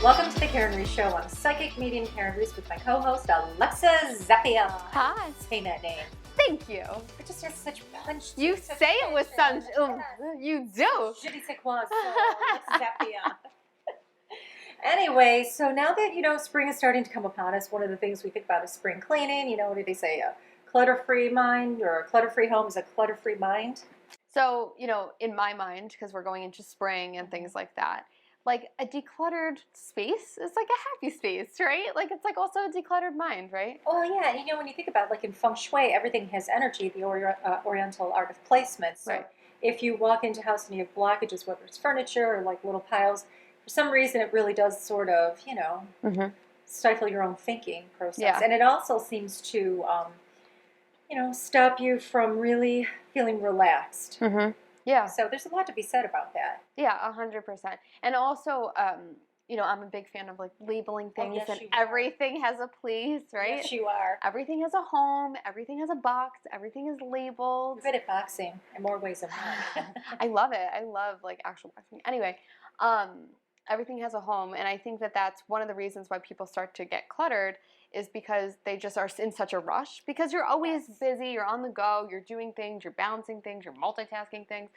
Welcome to the Karyn Reece Show. I'm psychic medium Karyn Reece with my co-host Alexa Zappia. Hi. Say that name. Thank you. It just has such punch. You say it with such. You do. Je ne sais quoi, so Alexa Zappia. Anyway, so now that spring is starting to come upon us, one of the things we think about is spring cleaning. What do they say? A clutter-free mind or a clutter-free home is a clutter-free mind. So in my mind, because we're going into spring and things like that. Like a decluttered space is like a happy space, right? Like it's like also a decluttered mind, right? Oh yeah, when you think about like in feng shui, everything has energy, the Oriental art of placement. So right. If you walk into a house and you have blockages, whether it's furniture or like little piles, for some reason it really does sort of, stifle your own thinking process. Yeah. And it also seems to, stop you from really feeling relaxed. Mm-hmm. Yeah. So there's a lot to be said about that. Yeah, 100%. And also, I'm a big fan of like labeling things, yes, and you are. Everything has a place, right? Yes, you are. Everything has a home. Everything has a box. Everything is labeled. You're good at boxing in more ways than one. I love it. I love like actual boxing. Anyway, everything has a home, and I think that that's one of the reasons why people start to get cluttered is because they just are in such a rush because you're always busy, you're on the go, you're doing things, you're balancing things, you're multitasking things,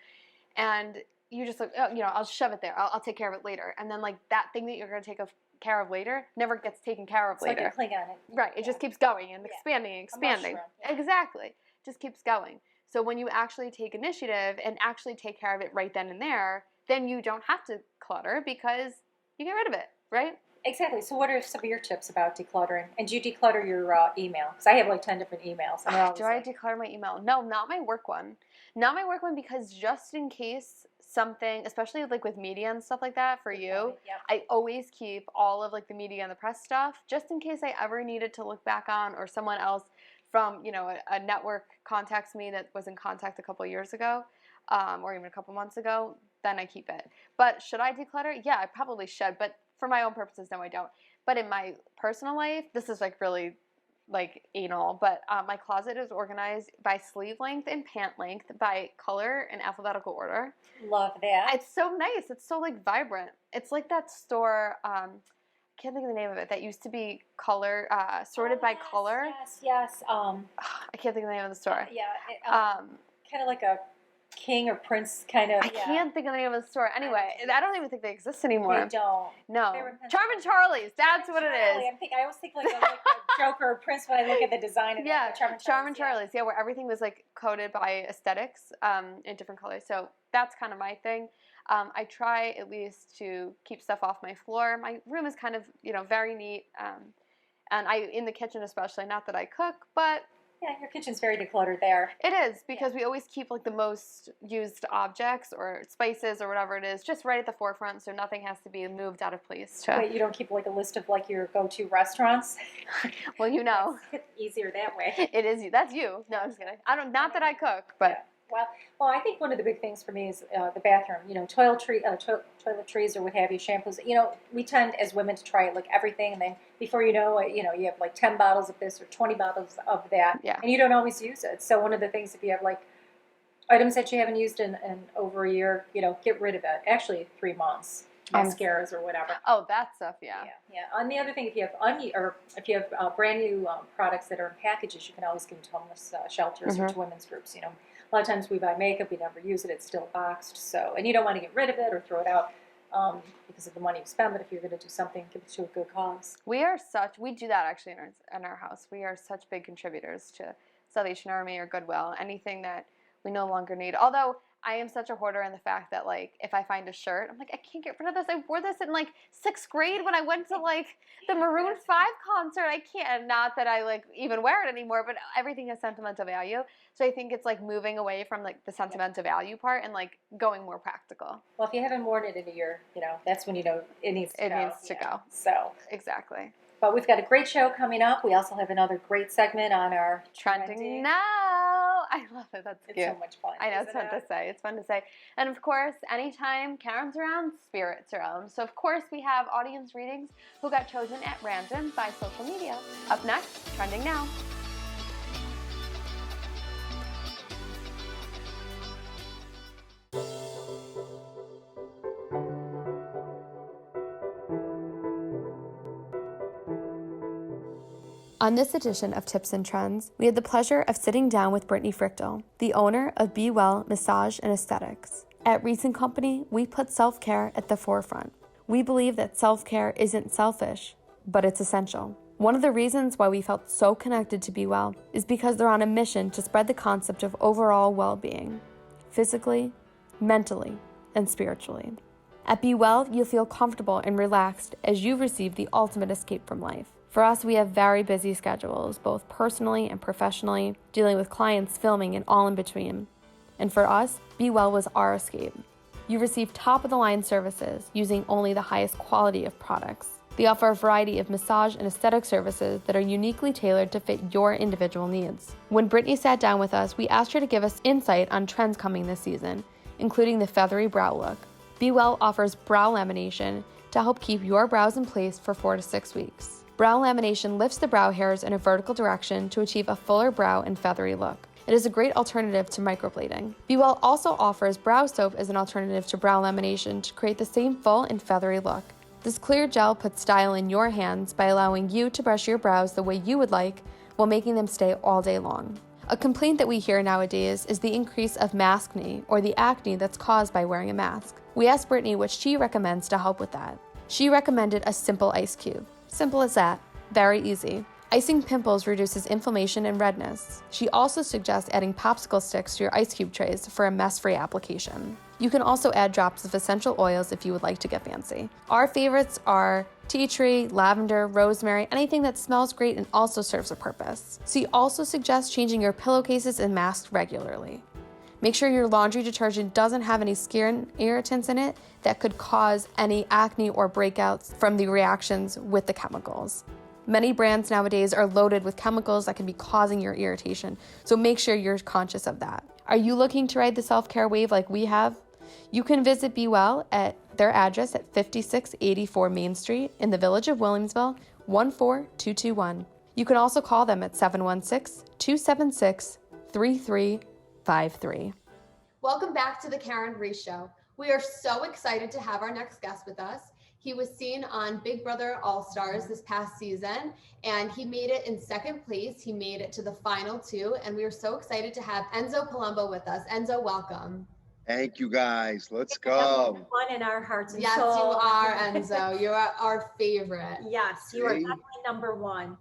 and you just like, I'll shove it there, I'll take care of it later, and then like that thing that you're going to take care of later never gets taken care of later. Like you cling on it. Right, it just keeps going and expanding. Exactly, just keeps going. So when you actually take initiative and actually take care of it right then and there, then you don't have to clutter because you get rid of it, right? Exactly. So what are some of your tips about decluttering? And do you declutter your email? Because I have like 10 different emails. Do I declutter my email? No, not my work one. Not my work one because just in case something, especially like with media and stuff like that for you, I always keep all of like the media and the press stuff just in case I ever needed to look back on or someone else from, a network contacts me that was in contact a couple of years ago or even a couple months ago, then I keep it. But should I declutter? Yeah, I probably should. But for my own purposes, no, I don't. But in my personal life, this is like really like anal, but my closet is organized by sleeve length and pant length by color in alphabetical order. Love that. It's so nice. It's so like vibrant. It's like that store, I can't think of the name of it, that used to be color, sorted by color. Yes. I can't think of the name of the store. Kind of like a king or prince kind of. I can't think of the name of the store. Anyway, I don't even think they exist anymore. They don't. No. Charmin' Charlie's. That's what it is. I always think like a Joker or Prince when I look at the design of Charmin' Charlie's. Yeah, where everything was like coated by aesthetics in different colors. So that's kind of my thing. I try at least to keep stuff off my floor. My room is kind of, very neat. And in the kitchen especially, not that I cook, but yeah, your kitchen's very decluttered there. It is, because we always keep like the most used objects or spices or whatever it is just right at the forefront, so nothing has to be moved out of place. Wait, you don't keep like a list of like your go-to restaurants? Well, It's easier that way. It is. That's you. No, I'm just kidding. Not that I cook, but. Yeah. Well, I think one of the big things for me is the bathroom. Toiletries or what have you, shampoos. We tend as women to try like everything, and then before you know it, you have like 10 bottles of this or 20 bottles of that, and you don't always use it. So one of the things, if you have like items that you haven't used in over a year, get rid of it. Actually, 3 months. Mascaras or whatever. Oh, that stuff, yeah. And the other thing, if you have brand new products that are in packages, you can always give them to homeless shelters or to women's groups. A lot of times we buy makeup, we never use it, it's still boxed. So, and you don't want to get rid of it or throw it out because of the money you spend. But if you're going to do something, give it to a good cause. We do that actually in our house. We are such big contributors to Salvation Army or Goodwill, anything that we no longer need. Although I am such a hoarder in the fact that, like, if I find a shirt, I'm like, I can't get rid of this. I wore this in, like, 6th grade when I went to, like, the Maroon 5 concert. I can't. Not that I, like, even wear it anymore, but everything has sentimental value. So I think it's, like, moving away from, like, the sentimental value part and, like, going more practical. Well, if you haven't worn it in a year, that's when you know it needs to go. It needs to go. So. Exactly. But we've got a great show coming up. We also have another great segment on our Trending Now. I love it. That's cute. It's so much fun. I know, it's fun to say. It's fun to say. And of course, anytime Karyn's around, Spirit's around. So of course, we have audience readings who got chosen at random by social media. Up next, Trending Now. On this edition of Tips and Trends, we had the pleasure of sitting down with Brittany Frichtel, the owner of Be Well Massage and Aesthetics. At Reece & Company, we put self-care at the forefront. We believe that self-care isn't selfish, but it's essential. One of the reasons why we felt so connected to Be Well is because they're on a mission to spread the concept of overall well-being, physically, mentally, and spiritually. At Be Well, you'll feel comfortable and relaxed as you receive the ultimate escape from life. For us, we have very busy schedules, both personally and professionally, dealing with clients, filming, and all in between. And for us, Be Well was our escape. You receive top-of-the-line services using only the highest quality of products. They offer a variety of massage and aesthetic services that are uniquely tailored to fit your individual needs. When Brittany sat down with us, we asked her to give us insight on trends coming this season, including the feathery brow look. Be Well offers brow lamination to help keep your brows in place for 4 to 6 weeks. Brow lamination lifts the brow hairs in a vertical direction to achieve a fuller brow and feathery look. It is a great alternative to microblading. Be Well also offers brow soap as an alternative to brow lamination to create the same full and feathery look. This clear gel puts style in your hands by allowing you to brush your brows the way you would like while making them stay all day long. A complaint that we hear nowadays is the increase of maskne, or the acne that's caused by wearing a mask. We asked Brittany what she recommends to help with that. She recommended a simple ice cube. Simple as that. Very easy. Icing pimples reduces inflammation and redness. She also suggests adding popsicle sticks to your ice cube trays for a mess-free application. You can also add drops of essential oils if you would like to get fancy. Our favorites are tea tree, lavender, rosemary, anything that smells great and also serves a purpose. She also suggests changing your pillowcases and masks regularly. Make sure your laundry detergent doesn't have any skin irritants in it that could cause any acne or breakouts from the reactions with the chemicals. Many brands nowadays are loaded with chemicals that can be causing your irritation, so make sure you're conscious of that. Are you looking to ride the self-care wave like we have? You can visit Be Well at their address at 5684 Main Street in the Village of Williamsville, 14221. You can also call them at 716-276-3353. Welcome back to the Karyn Reece Show. We are so excited to have our next guest with us. He was seen on Big Brother All-Stars this past season, and he made it in second place. He made it to the final 2, and we are so excited to have Enzo Palumbo with us. Enzo, welcome. Thank you, guys. Let's go. One in our hearts and yes, souls. Yes, you are, Enzo. You are our favorite. Yes, you are definitely number one.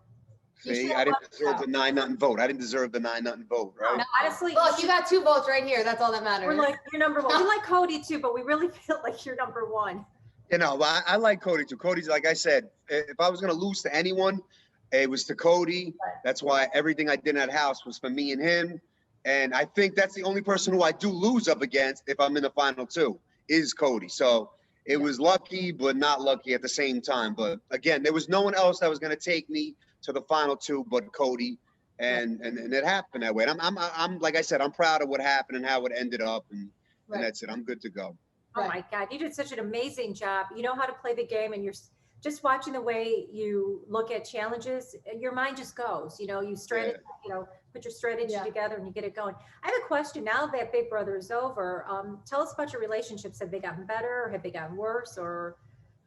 See, I didn't deserve the 9-0 vote. I didn't deserve the 9-0 vote, right? No, honestly, look, you got 2 votes right here. That's all that matters. We're like, you're number one. We like Cody too, but we really feel like you're number one. You know, I like Cody too. Cody's, like I said, if I was going to lose to anyone, it was to Cody. That's why everything I did in that house was for me and him. And I think that's the only person who I do lose up against if I'm in the final 2 is Cody. So it was lucky, but not lucky at the same time. But again, there was no one else that was going to take me to the final 2 but Cody. And it happened that way. And I'm like I said, I'm proud of what happened and how it ended up. And that's it. I'm good to go. Oh my God, you did such an amazing job. You know how to play the game, and you're just watching the way you look at challenges. Your mind just goes, you know, you strategy, you know, put your strategy together and you get it going. I have a question now that Big Brother is over. Tell us about your relationships. Have they gotten better? Or have they gotten worse? Or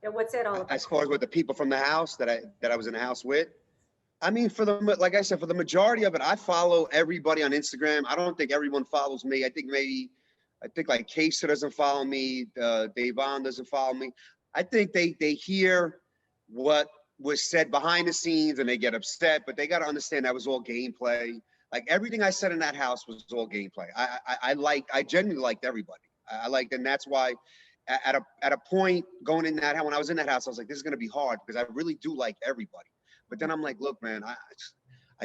you know, what's that all about? As far as with the people from the house that I was in the house with, I mean, like I said, for the majority of it, I follow everybody on Instagram. I don't think everyone follows me. I think like Casey doesn't follow me. Davon doesn't follow me. I think they hear what was said behind the scenes and they get upset, but they got to understand that was all gameplay. Like everything I said in that house was all gameplay. I genuinely liked everybody. I liked, and that's why at a point going in that, when I was in that house, I was like, this is going to be hard because I really do like everybody. But then I'm like, look, man, I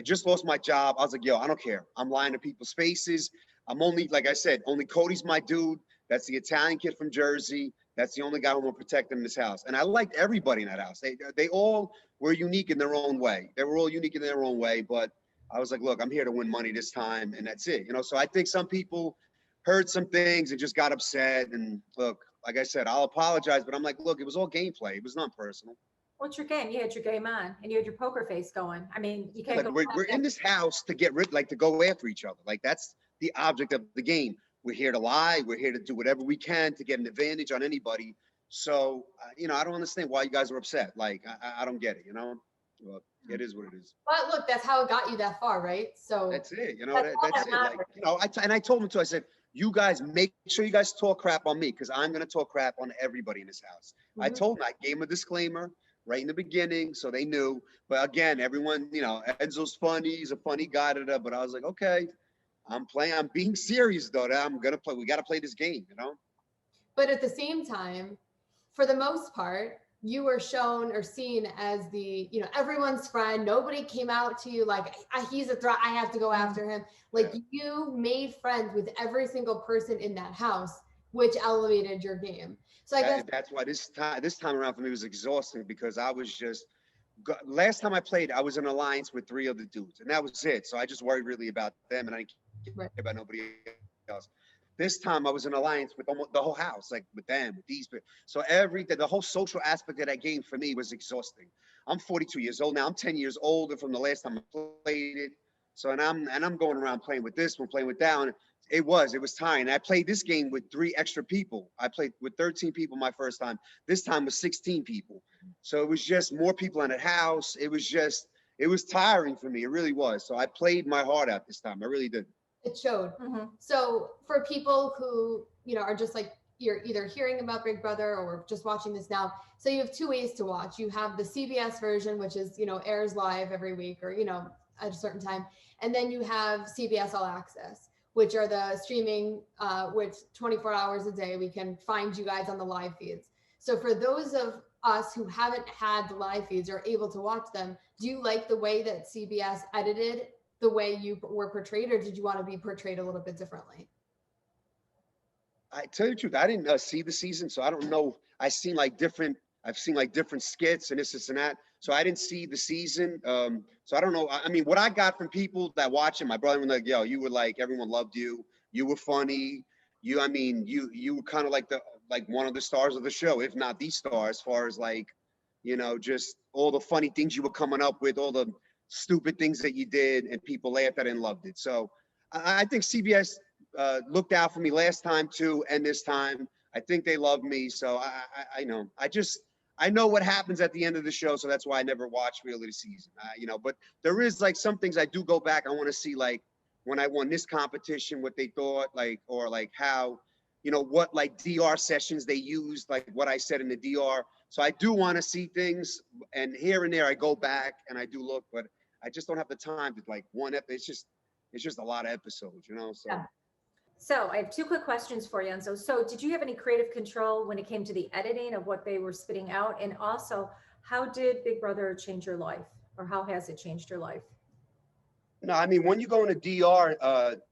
just lost my job. I was like, yo, I don't care. I'm lying to people's faces. I'm only, like I said, only Cody's my dude. That's the Italian kid from Jersey. That's the only guy who will protect him in this house. And I liked everybody in that house. They all were unique in their own way. They were all unique in their own way. But I was like, look, I'm here to win money this time. And that's it. You know, so I think some people heard some things and just got upset. And look, like I said, I'll apologize. But I'm like, look, it was all gameplay. It was not personal. What's your game? You had your game on and you had your poker face going. I mean, you can't like, we're in this house to get rid, like to go after each other. Like that's the object of the game. We're here to lie. We're here to do whatever we can to get an advantage on anybody. So, you know, I don't understand why you guys are upset. Like, I don't get it, you know? Well, it is what it is. But look, that's how it got you that far, right? So That's it. You know, That's all that's that it. Like, matters. you know, and I told him too, I said, you guys make sure you guys talk crap on me because I'm going to talk crap on everybody in this house. I Mhm. told him, I gave him a disclaimer right in the beginning so they knew. But again, everyone, you know, Enzo's funny. He's a funny guy. But I was like, okay, I'm being serious though. That I'm going to play. We got to play this game, you know? but at the same time, for the most part, you were shown or seen as the, everyone's friend. Nobody came out to you like, he's a threat. I have to go after him. Like Yeah. you made friends with every single person in that house, which elevated your game. So I guess That's why this time around for me was exhausting because I was just last time I played, I was in alliance with 3 other dudes, and that was it. So I just worried really about them, and I didn't care Right. about nobody else. This time I was in alliance with almost the whole house, like with them, with these. So the whole social aspect of that game for me was exhausting. I'm 42 years old now. I'm 10 years older from the last time I played it. So I'm going around playing with this one, playing with that one. It was tiring. I played this game with 3 extra people. I played with 13 people my first time. This time was 16 people. So it was just more people in the house. It was tiring for me. It really was. So I played my heart out this time. I really did. it showed. Mhm. So for people who, are just like, you're either hearing about Big Brother or just watching this now. So you have 2 ways to watch. You have the CBS version, which is, airs live every week or, at a certain time. And then you have CBS All Access, which are the streaming, which 24 hours a day, we can find you guys on the live feeds. So for those of us who haven't had the live feeds or able to watch them, do you like the way that CBS edited the way you were portrayed, or did you want to be portrayed a little bit differently? I tell you the truth, I didn't see the season, so I don't know. I've seen like different skits and this and that. So I didn't see the season. So I don't know. I mean, what I got from people that watch it, my brother was like, "Yo, you were like everyone loved you. You were funny. You were kind of like one of the stars of the show, if not the star, as far as like, just all the funny things you were coming up with, all the stupid things that you did, and people laughed at it and loved it. So I think CBS looked out for me last time too, and this time. I think they love me, so I know. I know what happens at the end of the show, so that's why I never watch really the season. But there is like some things I do go back. I want to see like when I won this competition, what they thought, like or like how, what like DR sessions they used, like what I said in the DR. So I do want to see things, and here and there I go back and I do look, but I just don't have the time to like it's just a lot of episodes, So. Yeah. So I have 2 quick questions for you, Enzo. So did you have any creative control when it came to the editing of what they were spitting out? And also, how did Big Brother change your life? Or how has it changed your life? No, I mean, when you go into DR,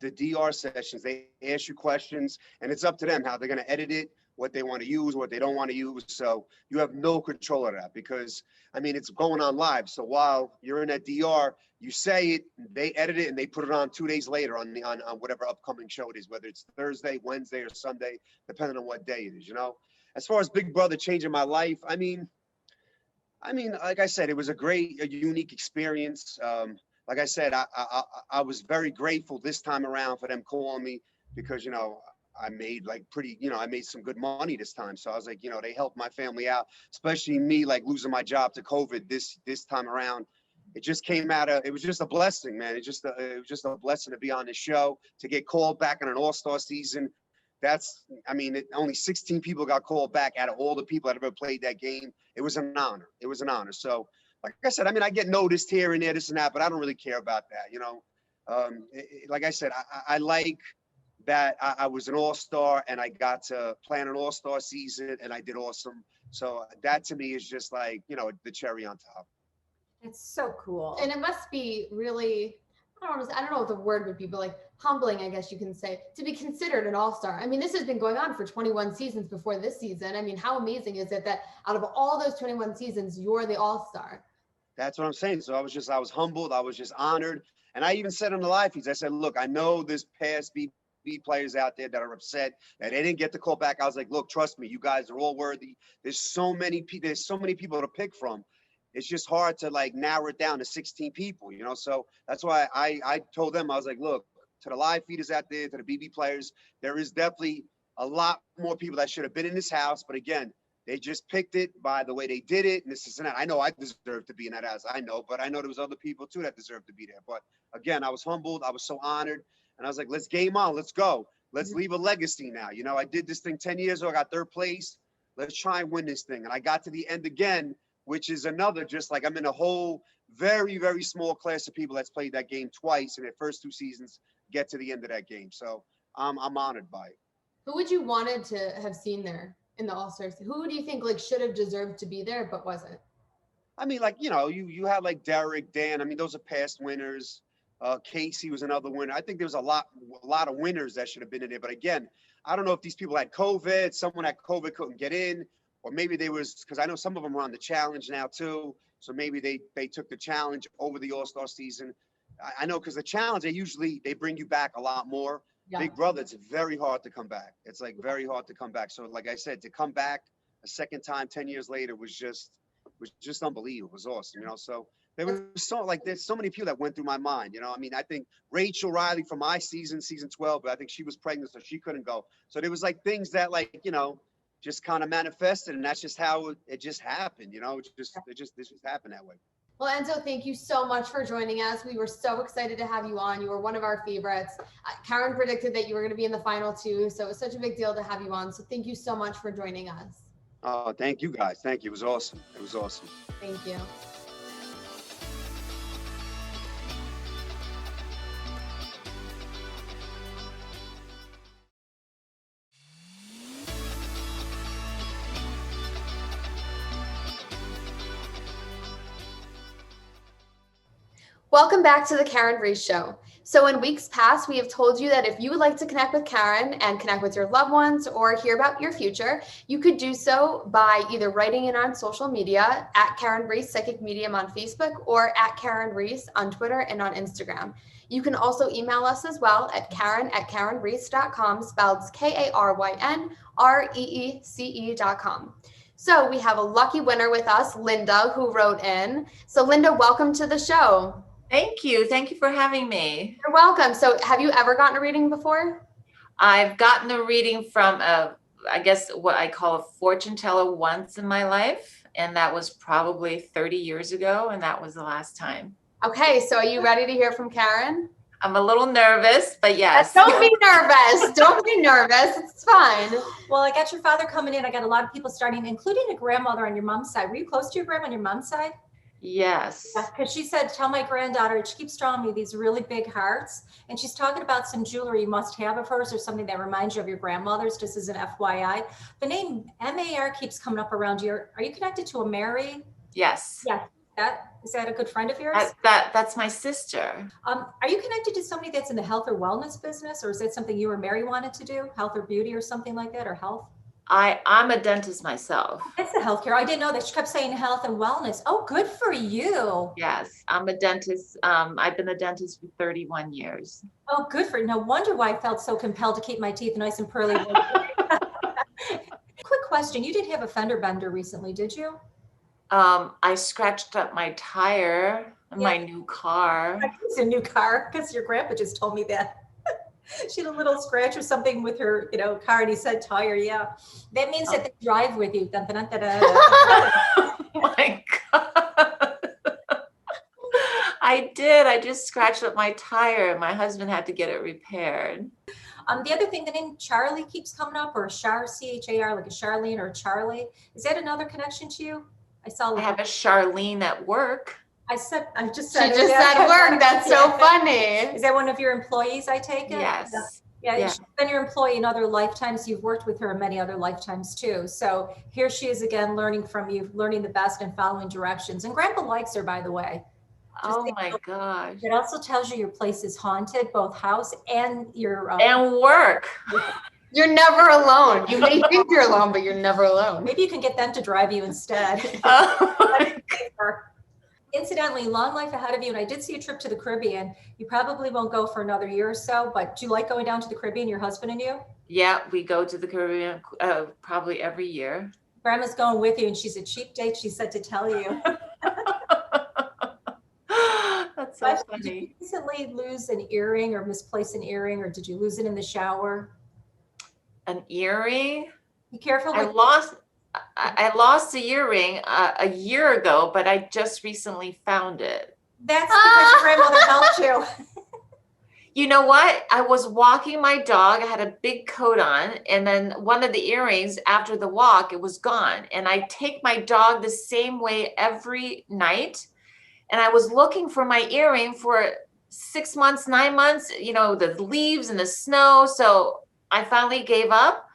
the DR sessions, they ask you questions and it's up to them how they're going to edit it, what they want to use, what they don't want to use. So you have no control of that because, I mean, it's going on live. So while you're in that DR, you say it, they edit it, and they put it on 2 days later on whatever upcoming show it is, whether it's Thursday, Wednesday, or Sunday, depending on what day it is, As far as Big Brother changing my life, I mean, like I said, it was a unique experience. Like I said, I was very grateful this time around for them calling me because, I made I made some good money this time. So I was like, they helped my family out, especially me, like losing my job to COVID this time around. It just it was just a blessing, man. It was just a blessing to be on this show, to get called back in an all-star season. Only 16 people got called back out of all the people that ever played that game. It was an honor. It was an honor. So, like I said, I get noticed here and there, this and that, but I don't really care about that, like I said, I like that I was an all-star and I got to plan an all-star season and I did awesome. So that to me is just like, the cherry on top. It's so cool. And it must be really, I don't know what the word would be, but like humbling, I guess you can say, to be considered an all-star. I mean, this has been going on for 21 seasons before this season. I mean, how amazing is it that out of all those 21 seasons, you're the all-star? That's what I'm saying. So I was humbled. I was just honored. And I even said on the live feeds, I said, look, I know there's past BB players out there that are upset that they didn't get the call back. I was like, look, trust me, you guys are all worthy. There's so many people to pick from. It's just hard to like narrow it down to 16 people, So that's why I told them, I was like, look, to the live feeders out there, to the BB players, there is definitely a lot more people that should have been in this house. But again, They just picked it by the way they did it, and this is that. I know I deserve to be in that house. I know, but I know there was other people too that deserved to be there. But again, I was humbled. I was so honored, and I was like, let's game on. Let's go. Let's leave a legacy now. You know, I did this thing 10 years ago. I got 3rd place. Let's try and win this thing. And I got to the end again, which is another, just like I'm in a whole very, very small class of people that's played that game twice in their first 2 seasons, get to the end of that game. So I'm honored by it. Who would you wanted to have seen there in the All-Stars? Who do you think like should have deserved to be there but wasn't? I mean, like, you know, you had like Derek, Dan. I mean, those are past winners. Casey was another winner. I think there was a lot of winners that should have been in there. But again, I don't know if these people had COVID, someone had COVID couldn't get in, or maybe they was, because I know some of them are on the challenge now too. So maybe they took the challenge over the All-Star season. I know because the challenge, they bring you back a lot more. Yeah. Big Brother, it's very hard to come back. It's like very hard to come back. So like I said, to come back a second time 10 years later was just unbelievable. It was awesome, you know. So there was there's so many people that went through my mind, you know. I mean, I think Rachel Riley from my season 12, but I think she was pregnant, so she couldn't go. So there was like things that like, you know, just kind of manifested, and that's just how it just happened, you know. It just happened that way. Well, Enzo, thank you so much for joining us. We were so excited to have you on. You were one of our favorites. Karyn predicted that you were going to be in the final 2, so it was such a big deal to have you on. So thank you so much for joining us. Oh, thank you guys. Thank you. It was awesome. It was awesome. Thank you. Welcome back to the Karyn Reece Show. So in weeks past, we have told you that if you would like to connect with Karyn and connect with your loved ones or hear about your future, you could do so by either writing in on social media at Karyn Reece Psychic Medium on Facebook or at Karyn Reece on Twitter and on Instagram. You can also email us as well at Karyn@KarynReece.com, spelled KarynReece.com. So we have a lucky winner with us, Linda, who wrote in. So Linda, welcome to the show. Thank you. Thank you for having me. You're welcome. So have you ever gotten a reading before? I've gotten a reading from I guess what I call a fortune teller once in my life. And that was probably 30 years ago. And that was the last time. Okay. So are you ready to hear from Karyn? I'm a little nervous, but yes. Don't be nervous. Don't be nervous. It's fine. Well, I got your father coming in. I got a lot of people starting, including a grandmother on your mom's side. Were you close to your grandma on your mom's side? Yes. Because she said, tell my granddaughter, she keeps drawing me these really big hearts. And she's talking about some jewelry you must have of hers or something that reminds you of your grandmother's, just as an FYI. The name MAR keeps coming up around you. Are you connected to a Mary? Yes. Yeah. Is that a good friend of yours? That's my sister. Are you connected to somebody that's in the health or wellness business? Or is that something you or Mary wanted to do? Health or beauty or something like that, or health? I'm a dentist myself. That's the healthcare. I didn't know that. She kept saying health and wellness. Oh, good for you. Yes, I'm a dentist. I've been a dentist for 31 years. Oh, good for you. No wonder why I felt so compelled to keep my teeth nice and pearly. Quick question. You did have a fender bender recently, did you? I scratched up my tire in my new car. It's a new car because your grandpa just told me that. She had a little scratch or something with her, car, and he said tire. Yeah, that means that they drive with you. Dun, dun, dun, dun, dun. Oh my God. I did. I just scratched up my tire. My husband had to get it repaired. The other thing, the name Charlie keeps coming up, or Char, C-H-A-R, like a Charlene or a Charlie. Is that another connection to you? I have a Charlene at work. I just said She just said work. That's so funny. Is that one of your employees, I take it? Yes. Yeah. She's been your employee in other lifetimes. You've worked with her in many other lifetimes too. So here she is again, learning from you, learning the best and following directions. And Grandpa likes her, by the way. Oh my gosh. It also tells you your place is haunted, both house and your and work. You're never alone. You may think you're alone, but you're never alone. Maybe you can get them to drive you instead. Oh Incidentally, long life ahead of you, and I did see a trip to the Caribbean. You probably won't go for another year or so, but do you like going down to the Caribbean, your husband and you? Yeah, we go to the Caribbean probably every year. Grandma's going with you, and she's a cheap date, she said to tell you. That's so funny. Did you recently lose an earring or misplace an earring, or did you lose it in the shower? An earring? Be careful. I lost a earring a year ago, but I just recently found it. That's because your grandmother helped you. You know what? I was walking my dog. I had a big coat on, and then one of the earrings after the walk, it was gone. And I take my dog the same way every night. And I was looking for my earring for 6 months, 9 months, you know, the leaves and the snow. So I finally gave up.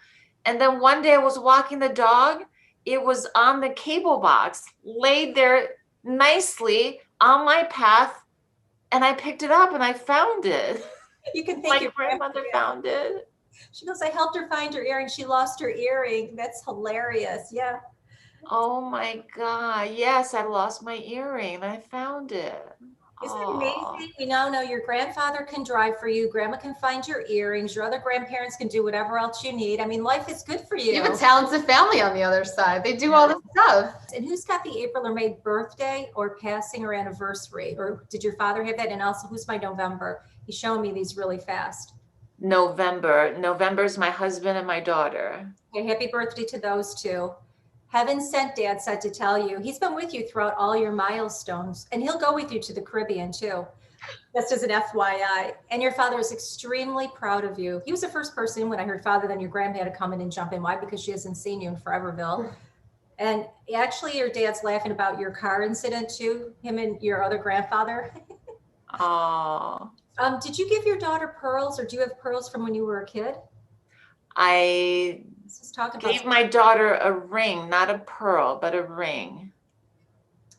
And then one day I was walking the dog. It was on the cable box, laid there nicely on my path. And I picked it up and I found it. You can thank My your grandmother found it. She goes, I helped her find her earring. She lost her earring. That's hilarious. Yeah. Oh my God. Yes, I lost my earring. I found it. Isn't it Aw. amazing? We now know your grandfather can drive for you. Grandma can find your earrings. Your other grandparents can do whatever else you need. I mean, life is good for you. You have a talented family on the other side. They do all this stuff. And who's got the April or May birthday or passing or anniversary? Or did your father have that? And also, who's my November? He's showing me these really fast. November. November's my husband and my daughter. Okay, happy birthday to those two. Heaven sent, Dad said to tell you. He's been with you throughout all your milestones, and he'll go with you to the Caribbean too. Just as an FYI. And your father is extremely proud of you. He was the first person when I heard father, then your grandma had to come in and jump in. Why? Because she hasn't seen you in Foreverville. And actually, your dad's laughing about your car incident too, him and your other grandfather. Oh, Did you give your daughter pearls, or do you have pearls from when you were a kid? I Let's just talk about gave my daughter a ring, not a pearl, but a ring.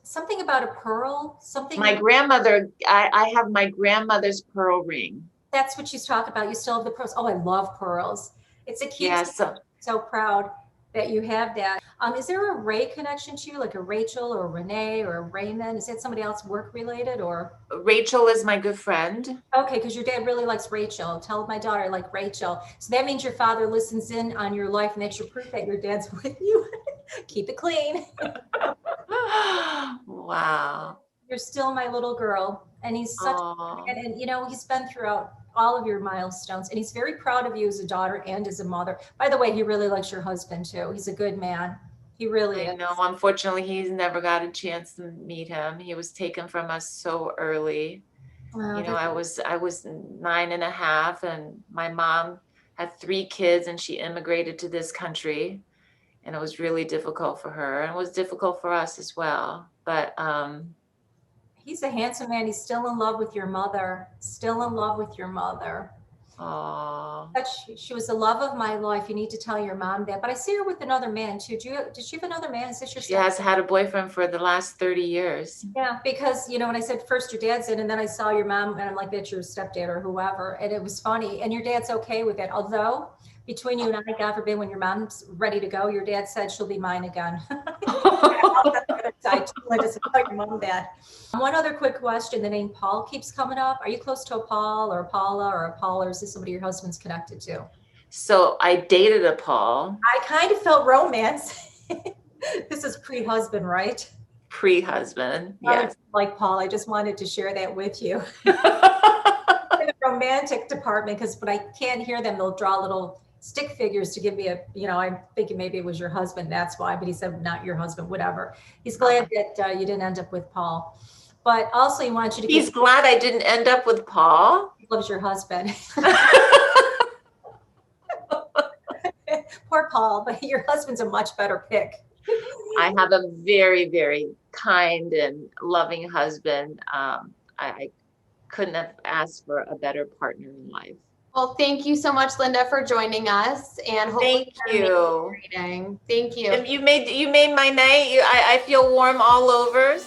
something about a pearl. Something. My grandmother, I have my grandmother's pearl ring. That's what she's talking about. You still have the pearls. Oh, I love pearls. It's a key. Yeah, So proud that you have that. Is there a Ray connection to you, like a Rachel or a Renee or a Raymond? Is that somebody else work related or? Rachel is my good friend. Okay, because your dad really likes Rachel. Tell my daughter I like Rachel. So that means your father listens in on your life, and that's your proof that your dad's with you. Keep it clean. Wow. You're still my little girl, and he's such. Aw. And you know, he's been throughout all of your milestones, and he's very proud of you as a daughter and as a mother. By the way, he really likes your husband too. He's a good man. He really I is. know, unfortunately, he's never got a chance to meet him. He was taken from us so early. Wow, You know, I was 9.5, and my mom had 3 kids, and she immigrated to this country, and it was really difficult for her, and it was difficult for us as well. But he's a handsome man. He's still in love with your mother. Still in love with your mother. oh, She was the love of my life. You need to tell your mom that. But I see her with another man too. Did she have another man? Is this your she has had a boyfriend for the last 30 years. Yeah, because you know when I said first your dad's in, and then I saw your mom, and I'm like, that's your stepdad or whoever, and it was funny. And your dad's okay with it. Although between you and I, God forbid, when your mom's ready to go, your dad said she'll be mine again. I just tell your mom that. One other quick question: the name Paul keeps coming up. Are you close to a Paul or a Paula or a Paul, or is this somebody your husband's connected to? So I dated a Paul. I kind of felt romance. This is pre-husband, right? Pre-husband, yes. Like Paul, I just wanted to share that with you. In the romantic department, because when I can't hear them, they'll draw little stick figures to give me a, you know, I'm thinking maybe it was your husband, that's why, but he said not your husband, whatever. He's glad that you didn't end up with Paul. But also he wants you to He's glad I didn't end up with Paul. He loves your husband. Poor Paul, but your husband's a much better pick. I have a very, very kind and loving husband. I couldn't have asked for a better partner in life. Well, thank you so much, Linda, for joining us, and hopefully Thank you. Thank you. You made my night. I feel warm all over.